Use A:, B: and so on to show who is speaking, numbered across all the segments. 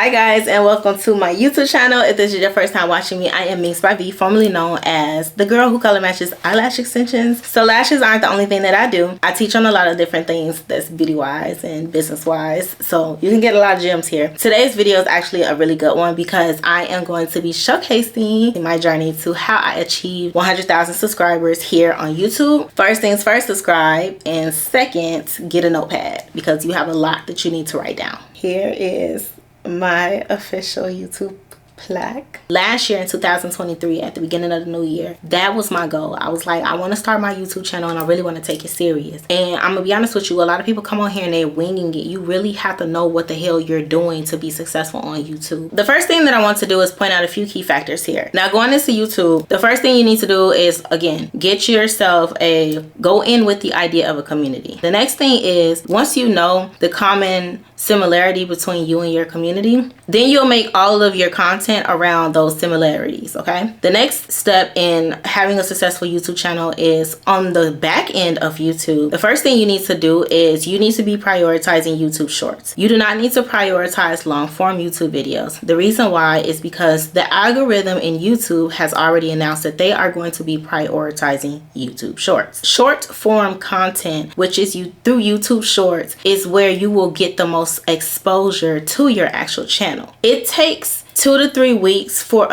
A: Hi guys, and welcome to my YouTube channel. If this is your first time watching me, I am Minksbyv, formerly known as the girl who color matches eyelash extensions. So lashes aren't the only thing that I do. I teach on a lot of different things that's beauty wise and business wise, so you can get a lot of gems here. Today's video is actually a really good one because I am going to be showcasing my journey to how I achieved 100,000 subscribers here on YouTube. First things first, subscribe, and second, get a notepad because you have a lot that you need to write down. Here is my official YouTube plaque. Last year in 2023, at the beginning of the new year, that was my goal. I was like, I want to start my YouTube channel and I really want to take it serious. And I'm gonna be honest with you, a lot of people come on here and they're winging it. You really have to know what the hell you're doing to be successful on YouTube. The first thing that I want to do is point out a few key factors here. Now, going into YouTube, the first thing you need to do is, again, get yourself go in with the idea of a community. The next thing is, once you know the common similarity between you and your community, then you'll make all of your content around those similarities. Okay, the next step in having a successful YouTube channel is on the back end of YouTube. The first thing you need to do is you need to be prioritizing YouTube shorts. You do not need to prioritize long form YouTube videos. The reason why is because the algorithm in YouTube has already announced that they are going to be prioritizing YouTube shorts. Short form content, which is through YouTube shorts, is where you will get the most exposure to your actual channel. It takes 2 to 3 weeks for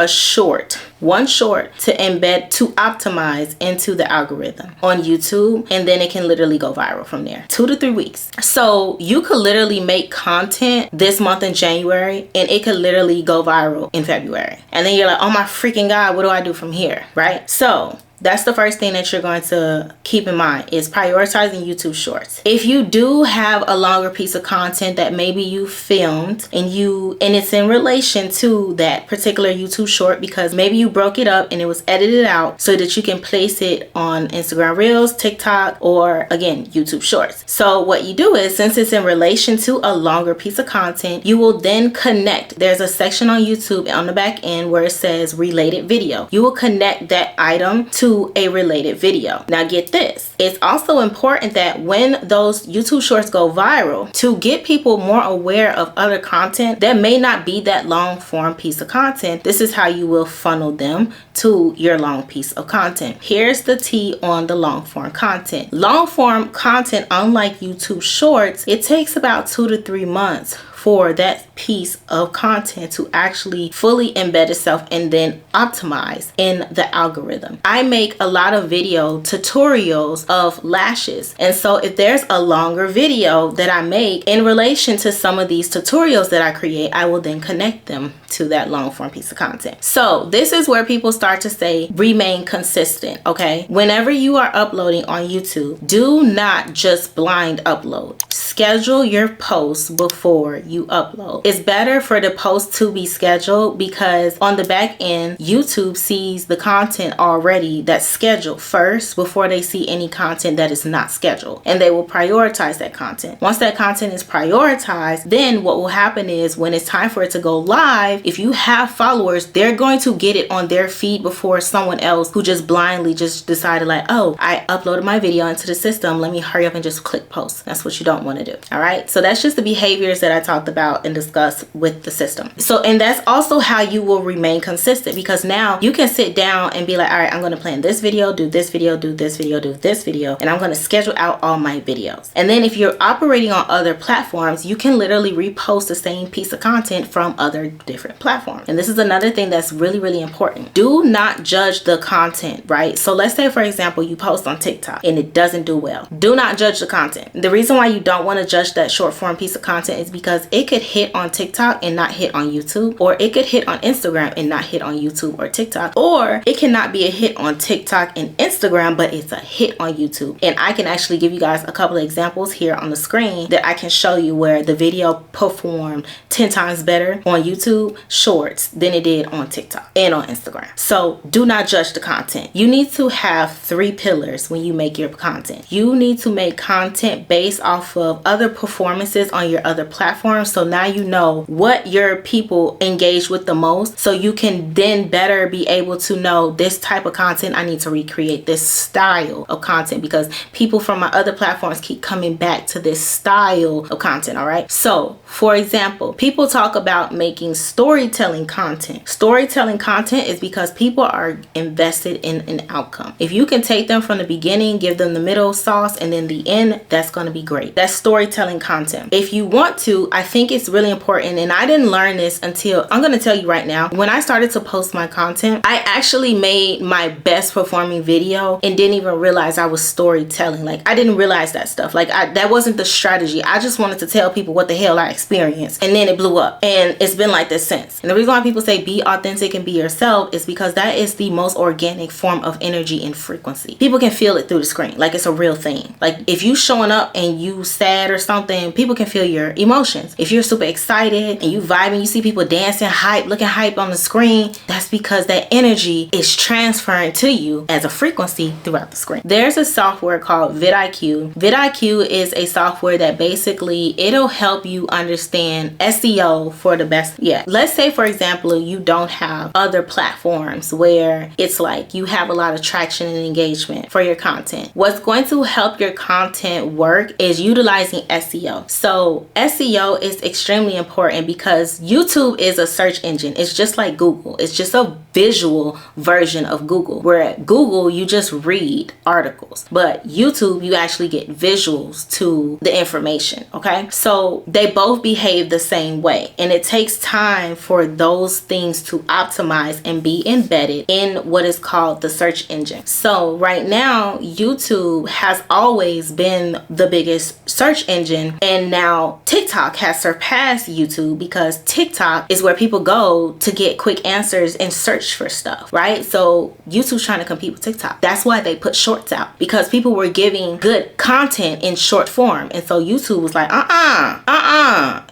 A: one short to embed, to optimize into the algorithm on YouTube, and then it can literally go viral from there. 2 to 3 weeks. So you could literally make content this month in January and it could literally go viral in February. And then you're like, oh my freaking God, what do I do from here? Right? So that's the first thing that you're going to keep in mind, is prioritizing YouTube shorts. If you do have a longer piece of content that maybe you filmed and it's in relation to that particular YouTube short, because maybe you broke it up and it was edited out so that you can place it on Instagram Reels, TikTok, or again, YouTube Shorts. So what you do is, since it's in relation to a longer piece of content, you will then connect. There's a section on YouTube on the back end where it says related video. You will connect that item to a related video. Now get this, it's also important that when those YouTube shorts go viral, to get people more aware of other content that may not be that long form piece of content, this is how you will funnel them to your long piece of content. Here's the tea on the long form content. Long form content, unlike YouTube shorts, it takes about 2 to 3 months for that piece of content to actually fully embed itself and then optimize in the algorithm. I make a lot of video tutorials of lashes, and so if there's a longer video that I make in relation to some of these tutorials that I create, I will then connect them to that long form piece of content. So this is where people start to say remain consistent. Okay, whenever you are uploading on YouTube, do not just blind upload. Schedule your posts before you upload. It's better for the post to be scheduled because on the back end, YouTube sees the content already that's scheduled first before they see any content that is not scheduled, and they will prioritize that content. Once that content is prioritized, then what will happen is when it's time for it to go live, if you have followers, they're going to get it on their feed before someone else who just blindly just decided like, oh, I uploaded my video into the system, let me hurry up and just click post. That's what you don't want to do. All right, so that's just the behaviors that I talked about and discussed with the system. So, and that's also how you will remain consistent, because now you can sit down and be like, all right, I'm going to plan this video, do this video, do this video, do this video, and I'm going to schedule out all my videos. And then if you're operating on other platforms, you can literally repost the same piece of content from other different platforms. And this is another thing that's really, really important. Do not judge the content, right? So let's say, for example, you post on TikTok and it doesn't do well. Do not judge the content. The reason why you don't want to judge that short form piece of content is because it could hit on TikTok and not hit on YouTube, or it could hit on Instagram and not hit on YouTube or TikTok, or it cannot be a hit on TikTok and Instagram, but it's a hit on YouTube. And I can actually give you guys a couple of examples here on the screen that I can show you where the video performed 10 times better on YouTube Shorts than it did on TikTok and on Instagram. So do not judge the content. You need to have 3 pillars when you make your content. You need to make content based off of other performances on your other platforms platforms. So now you know what your people engage with the most, so you can then better be able to know this type of content I need to recreate, this style of content, because people from my other platforms keep coming back to this style of content. All right, so for example, people talk about making storytelling content. Storytelling content is because people are invested in an outcome. If you can take them from the beginning, give them the middle sauce, and then the end, that's going to be great. That's storytelling content. If you want to, I think it's really important, and I didn't learn this until, I'm going to tell you right now, when I started to post my content, I actually made my best performing video and didn't even realize I was storytelling. Like, I didn't realize that stuff. Like, that wasn't the strategy. I just wanted to tell people what the hell I experienced, and then it blew up, and it's been like this since. And the reason why people say be authentic and be yourself is because that is the most organic form of energy and frequency. People can feel it through the screen, like it's a real thing. Like, if you showing up and you sad or something, people can feel your emotions. If you're super excited and you vibing, you see people dancing, hype, looking hype on the screen, that's because that energy is transferring to you as a frequency throughout the screen. There's a software called vidIQ. vidIQ is a software that basically, it'll help you understand SEO for the best. Yeah, let's say for example, you don't have other platforms where it's like you have a lot of traction and engagement for your content. What's going to help your content work is utilizing SEO. So SEO is extremely important because YouTube is a search engine. It's just like Google. It's just a visual version of Google, where at Google you just read articles, but YouTube you actually get visuals to the information. Okay, so they both behave the same way, and it takes time for those things to optimize and be embedded in what is called the search engine. So right now YouTube has always been the biggest search engine, and now TikTok has surpassed YouTube because TikTok is where people go to get quick answers and search for stuff, right? So YouTube's trying to compete with TikTok. That's why they put shorts out, because people were giving good content in short form, and so YouTube was like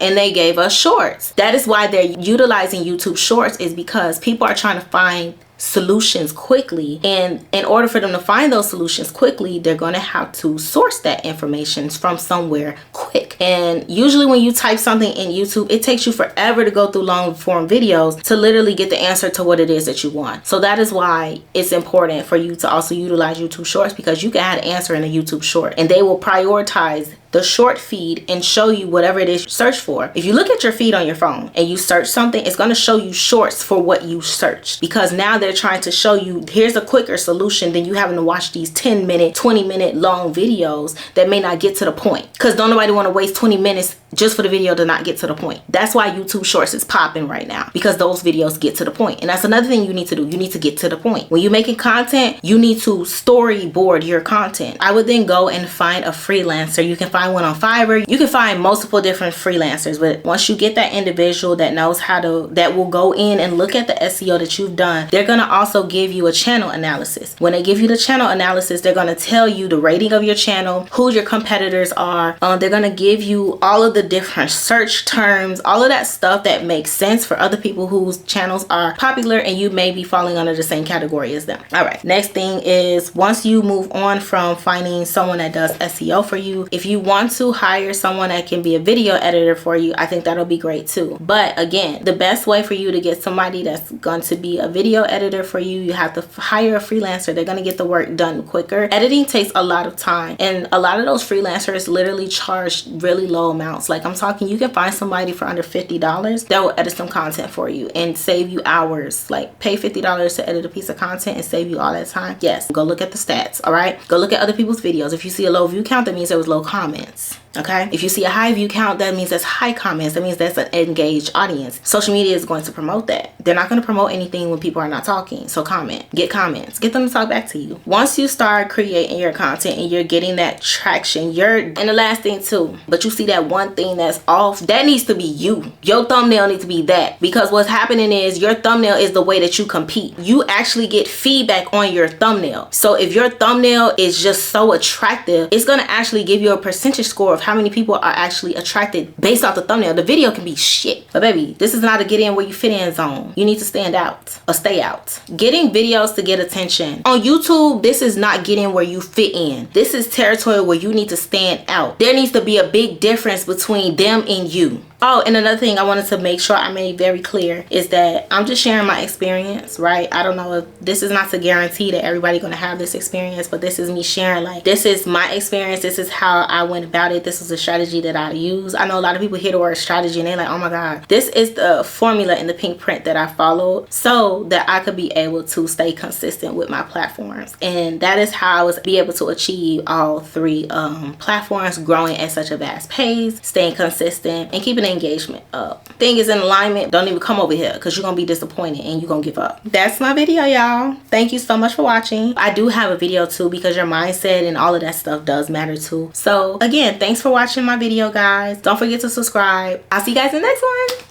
A: and they gave us shorts. That is why they're utilizing YouTube shorts, is because people are trying to find solutions quickly, and in order for them to find those solutions quickly, they're going to have to source that information from somewhere quick. And usually when you type something in YouTube, it takes you forever to go through long form videos to literally get the answer to what it is that you want. So that is why it's important for you to also utilize YouTube shorts, because you can have an answer in a YouTube short, and they will prioritize the short feed and show you whatever it is you search for. If you look at your feed on your phone and you search something, it's going to show you shorts for what you searched, because now they're trying to show you here's a quicker solution than you having to watch these 10-minute, 20-minute long videos that may not get to the point, because don't nobody want to waste 20 minutes just for the video to not get to the point. That's why YouTube shorts is popping right now, because those videos get to the point. And that's another thing you need to do. You need to get to the point. When you're making content, you need to storyboard your content. I would then go and find a freelancer. You can find one on Fiverr. You can find multiple different freelancers, but once you get that individual that knows how to, that will go in and look at the SEO that you've done, they're going to also give you a channel analysis. When they give you the channel analysis, they're going to tell you the rating of your channel, who your competitors are. They're going to give you all of the different search terms, all of that stuff that makes sense for other people whose channels are popular and you may be falling under the same category as them. All right, next thing is, once you move on from finding someone that does SEO for you, if you want to hire someone that can be a video editor for you, I think that'll be great too. But again, the best way for you to get somebody that's going to be a video editor for you, you have to hire a freelancer. They're going to get the work done quicker. Editing takes a lot of time, and a lot of those freelancers literally charge really low amounts. Like, I'm talking, you can find somebody for under $50 that will edit some content for you and save you hours. Like, pay $50 to edit a piece of content and save you all that time. Yes, go look at the stats. All right, go look at other people's videos. If you see a low view count, that means there was low comments. Okay, if you see a high view count, that means that's high comments. That means that's an engaged audience. Social media is going to promote that. They're not going to promote anything when people are not talking. So comment, get comments, get them to talk back to you. Once you start creating your content and you're getting that traction, and the last thing too, but you see that one thing that's off, that needs to be you. Your thumbnail needs to be that, because what's happening is your thumbnail is the way that you compete. You actually get feedback on your thumbnail. So if your thumbnail is just so attractive, it's going to actually give you a percentage score of how many people are actually attracted based off the thumbnail. The video can be shit, but baby, this is not a get in where you fit in zone. You need to stand out or stay out. Getting videos to get attention on YouTube, this is not getting where you fit in. This is territory where you need to stand out. There needs to be a big difference between them and you. Oh, and another thing I wanted to make sure I made very clear is that I'm just sharing my experience, right? I don't know if this is not to guarantee that everybody's gonna have this experience, but this is me sharing, like, this is my experience. This is how I went about it. This is a strategy that I use. I know a lot of people hear the word strategy and they're like, oh my God, this is the formula in the pink print that I followed so that I could be able to stay consistent with my platforms. And that is how I was be able to achieve all three platforms, growing at such a fast pace, staying consistent, and keeping engagement up. Thing is in alignment, don't even come over here because you're gonna be disappointed and you're gonna give up. That's my video, y'all. Thank you so much for watching. I do have a video too because your mindset and all of that stuff does matter too. So again, thanks for watching my video, guys. Don't forget to subscribe. I'll see you guys in the next one.